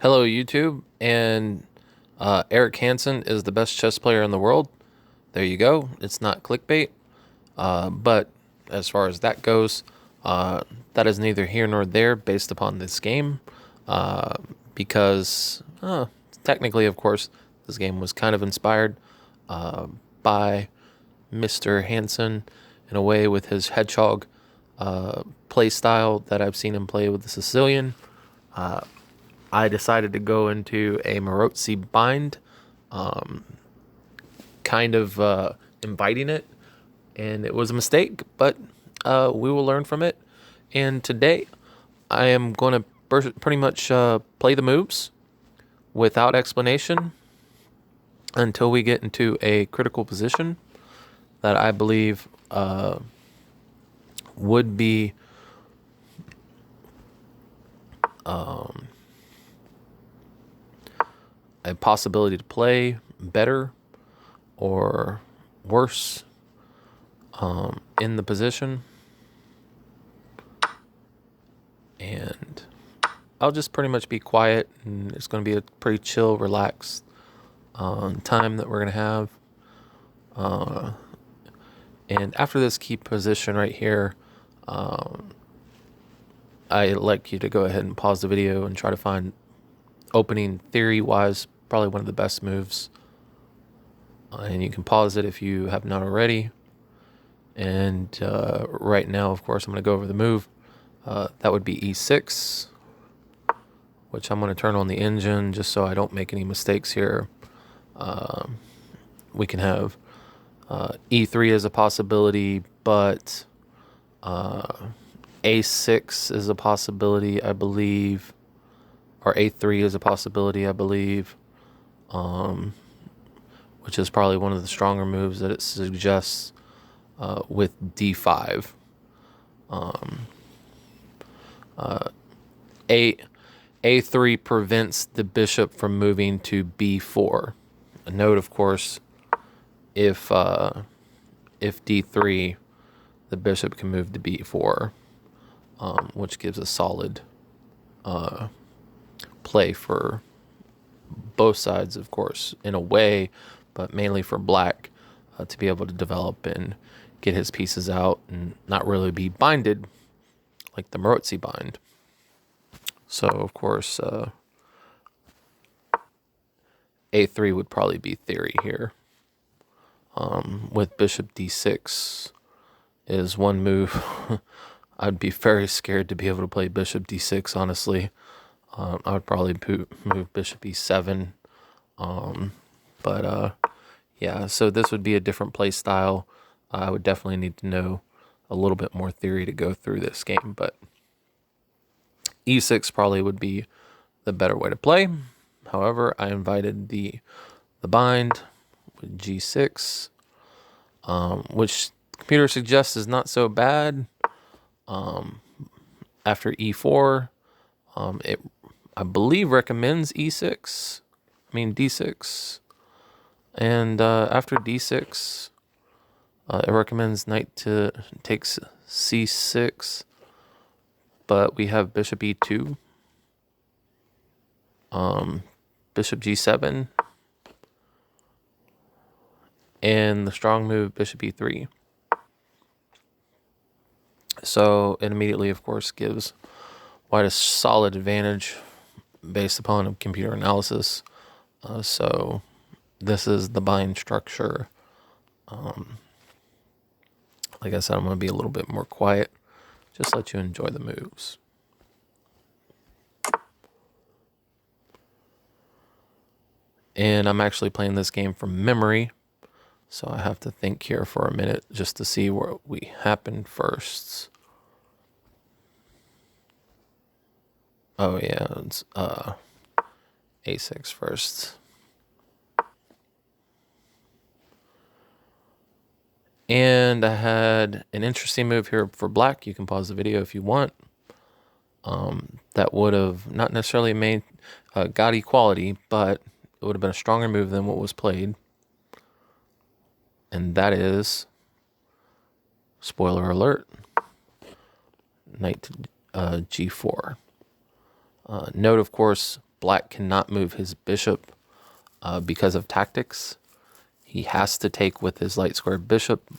Hello, YouTube, and Eric Hansen is the best chess player in the world. There you go. It's not clickbait, but as far as that goes, uh, that is neither here nor there based upon this game, uh, because technically, of course, this game was kind of inspired by Mr. Hansen in a way with his hedgehog play style that I've seen him play with the Sicilian. I decided to go into a Marozcy bind, kind of inviting it, and it was a mistake, but we will learn from it. And today, I am going to pretty much play the moves without explanation until we get into a critical position that I believe would be a possibility to play better or worse in the position. And I'll just pretty much be quiet, and it's going to be a pretty chill, relaxed time that we're going to have. And after this key position right here, I'd like you to go ahead and pause the video and try to find opening theory-wise probably one of the best moves. And you can pause it if you have not already. And right now, of course, I'm going to go over the move. That would be e6, which I'm going to turn on the engine just so I don't make any mistakes here. We can have e3 as a possibility, but a6 is a possibility, I believe, or a3 is a possibility, I believe, which is probably one of the stronger moves that it suggests with d5. A3 prevents the bishop from moving to b4. A note, of course, if d3, the bishop can move to b4, which gives a solid play for both sides, of course, in a way, but mainly for black to be able to develop and get his pieces out and not really be binded like the Marozcy bind. So, of course, a3 would probably be theory here. With bishop d6 is one move. I'd be very scared to be able to play bishop d6, honestly. I would probably move bishop e7. Yeah, so this would be a different play style. I would definitely need to know a little bit more theory to go through this game, but e6 probably would be the better way to play. However, I invited the bind with g6, which the computer suggests is not so bad. After e4, it, I believe, recommends d6. And after d6, it recommends knight takes c6, but we have bishop e2, bishop g7, and the strong move bishop e3. So it immediately, of course, gives white a solid advantage based upon a computer analysis. So this is the bind structure. Like I said, I'm going to be a little bit more quiet. Just let you enjoy the moves. And I'm actually playing this game from memory, so I have to think here for a minute just to see where we happened first. Oh yeah, it's a6 first. And I had an interesting move here for black. You can pause the video if you want. That would have not necessarily made got equality, but it would have been a stronger move than what was played. And that is, spoiler alert, knight to g4. Note, of course, Black cannot move his bishop because of tactics. He has to take with his light square bishop,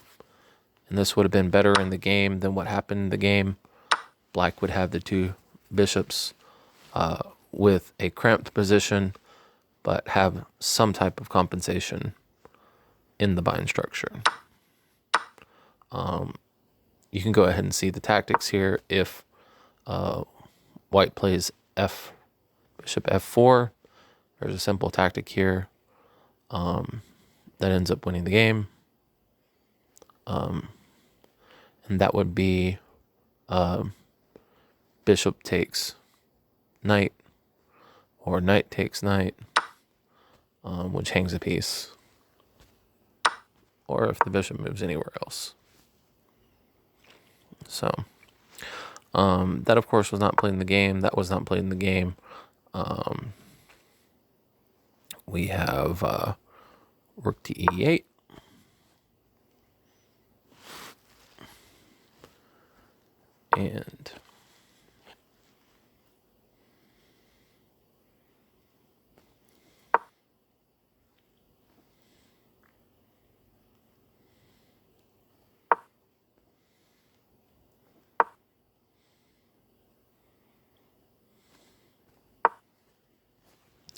and this would have been better in the game than what happened in the game. Black would have the two bishops with a cramped position, but have some type of compensation in the bind structure. You can go ahead and see the tactics here. If white plays bishop f4, there's a simple tactic here that ends up winning the game. And that would be bishop takes knight, or knight takes knight, which hangs a piece, or if the bishop moves anywhere else. So that of course was not played in the game. That was not played in the game. We have rook to e8.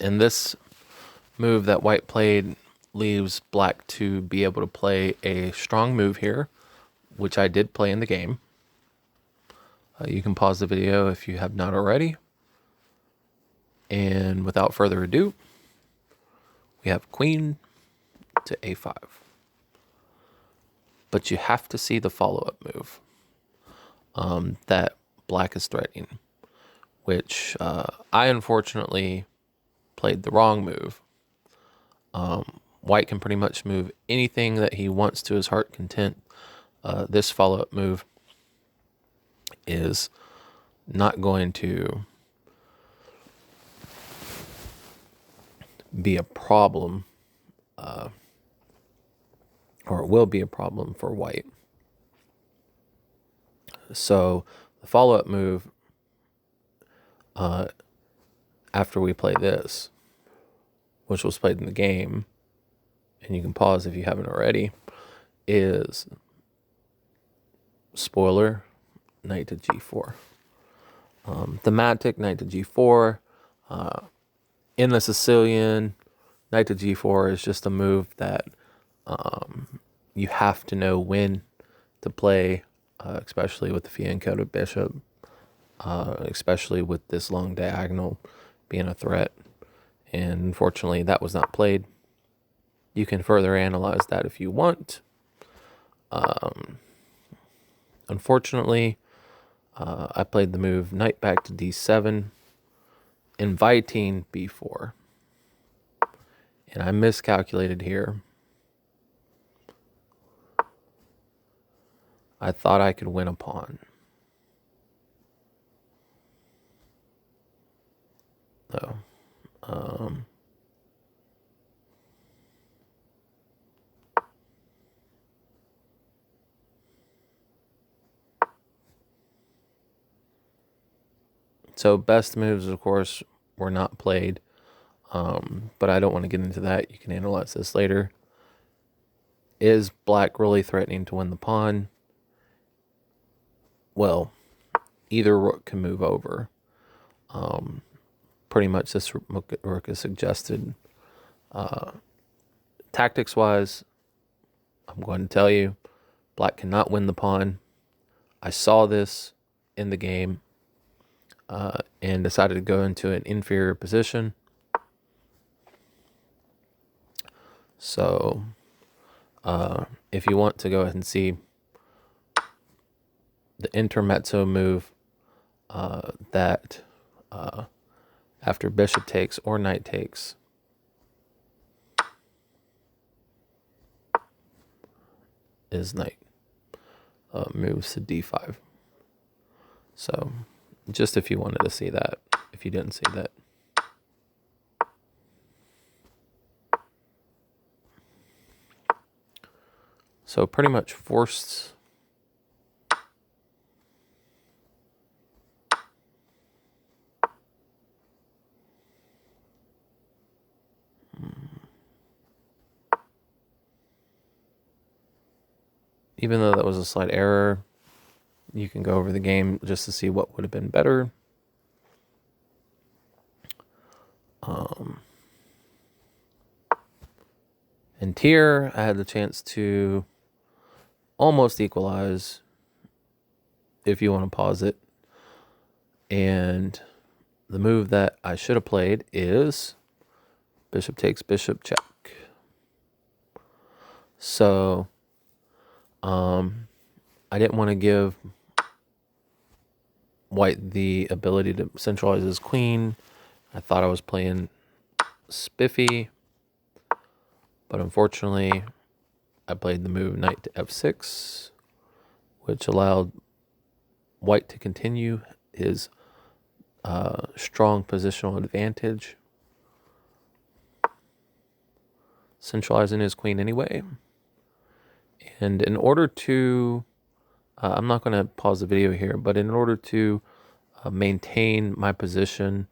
And this move that white played leaves black to be able to play a strong move here, which I did play in the game. You can pause the video if you have not already. And without further ado, we have queen to a5. But you have to see the follow-up move that black is threatening, which I unfortunately played the wrong move. White can pretty much move anything that he wants to his heart content. This follow-up move is not going to be a problem, or it will be a problem for white. So the follow-up move, after we play this, which was played in the game, and you can pause if you haven't already, is, spoiler, knight to g4. Thematic, knight to g4. In the Sicilian, knight to g4 is just a move that you have to know when to play, especially with the fianchetto bishop, especially with this long diagonal being a threat. And unfortunately, that was not played. You can further analyze that if you want. Unfortunately, I played the move knight back to d7, inviting b4. And I miscalculated here. I thought I could win a pawn. No. So best moves, of course, were not played. But I don't want to get into that. You can analyze this later. Is black really threatening to win the pawn? Well, either rook can move over. Pretty much this rook is suggested. Tactics-wise, I'm going to tell you, black cannot win the pawn. I saw this in the game and decided to go into an inferior position. So if you want to go ahead and see the intermezzo move that after bishop takes or knight takes, is knight moves to d5. So just if you wanted to see that, if you didn't see that. So pretty much forced even though that was a slight error, you can go over the game just to see what would have been better. And here, I had the chance to almost equalize, if you want to pause it. And the move that I should have played is bishop takes bishop check. So, I didn't want to give white the ability to centralize his queen. I thought I was playing spiffy, but unfortunately, I played the move knight to f6, which allowed white to continue his strong positional advantage, centralizing his queen anyway. And in order to, I'm not going to pause the video here, but in order to maintain my position,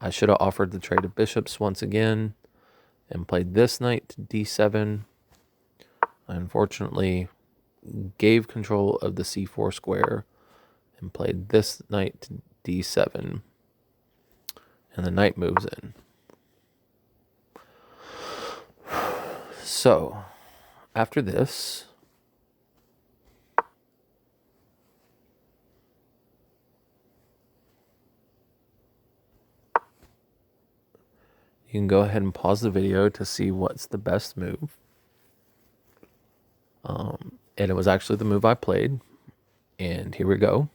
I should have offered the trade of bishops once again and played this knight to d7. I unfortunately gave control of the c4 square and played this knight to d7, and the knight moves in. So, after this, you can go ahead and pause the video to see what's the best move. And it was actually the move I played. And here we go.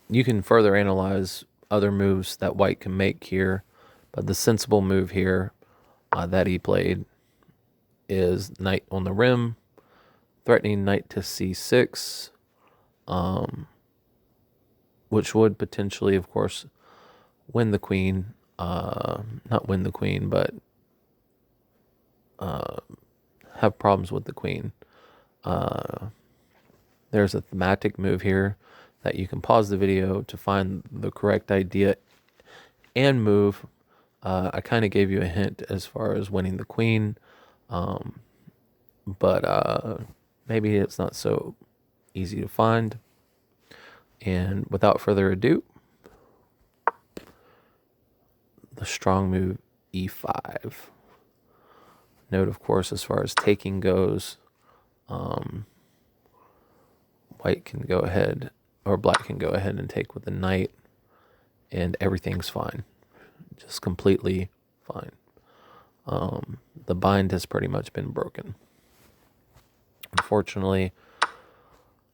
You can further analyze other moves that white can make here, but the sensible move here that he played is knight on the rim, threatening knight to c6, which would potentially, of course, win the queen. Not win the queen, but have problems with the queen. There's a thematic move here that you can pause the video to find the correct idea and move. I kind of gave you a hint as far as winning the queen, but maybe it's not so easy to find. And without further ado, the strong move e5. Note, of course, as far as taking goes, white can go ahead, or black can go ahead and take with the knight, and everything's fine. Just completely fine. The bind has pretty much been broken. Unfortunately,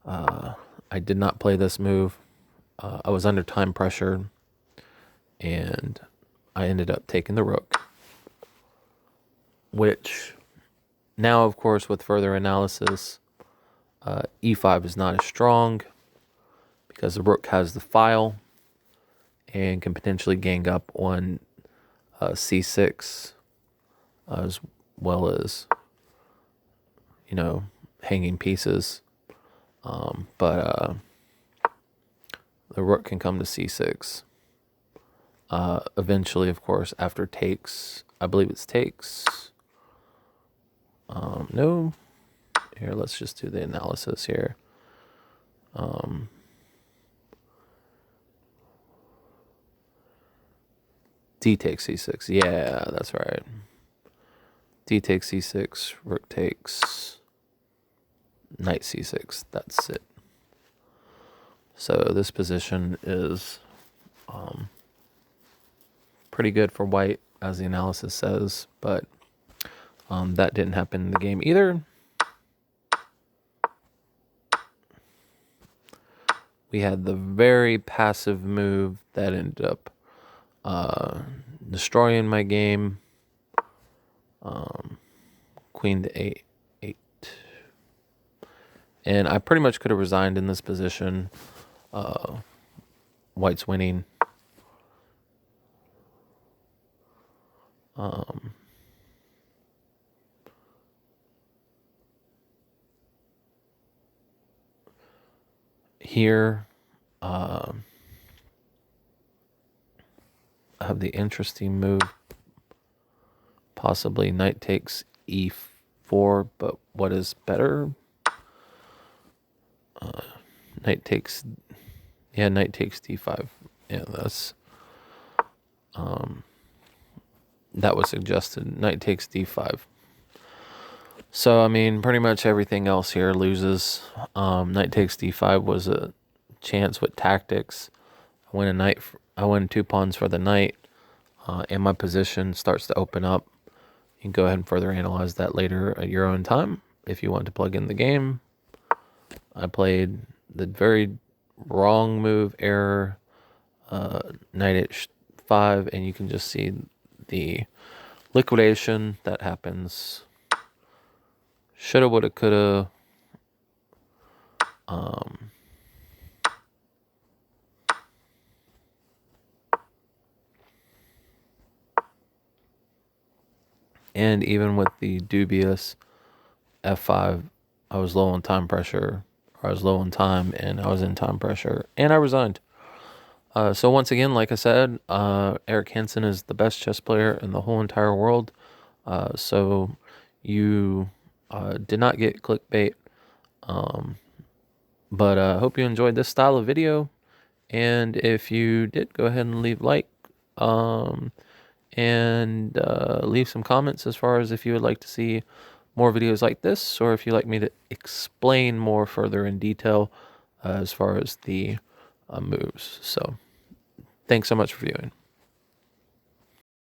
I did not play this move. I was under time pressure, and I ended up taking the rook, which now, of course, with further analysis, e5 is not as strong because the rook has the file and can potentially gang up on c6 as well as, you know, hanging pieces. But the rook can come to c6. Eventually, of course, after takes, I believe it's takes. No. Here, let's just do the analysis here. D takes c6. Yeah, that's right. D takes c6. Rook takes. Knight c6. That's it. So this position is pretty good for white, as the analysis says, but that didn't happen in the game either. We had the very passive move that ended up destroying my game. Queen to a8. And I pretty much could have resigned in this position. White's winning. Here, I have the interesting move possibly knight takes e4, but what is better? Knight takes d5. Yeah, that's that was suggested. Knight takes d5. So I mean, pretty much everything else here loses. Knight takes d5 was a chance with tactics. I win 2 pawns for the knight, and my position starts to open up. You can go ahead and further analyze that later at your own time if you want to plug in the game. I played the very wrong move, error, knight h5, and you can just see the liquidation that happens. Shoulda, woulda, coulda. And even with the dubious f5, I was low on time pressure, or I was low on time, and I was in time pressure, and I resigned. So once again, like I said, Eric Hansen is the best chess player in the whole entire world. So you did not get clickbait, but I hope you enjoyed this style of video. And if you did, go ahead and leave a like, and leave some comments as far as if you would like to see more videos like this, or if you'd like me to explain more further in detail as far as the moves. So thanks so much for viewing.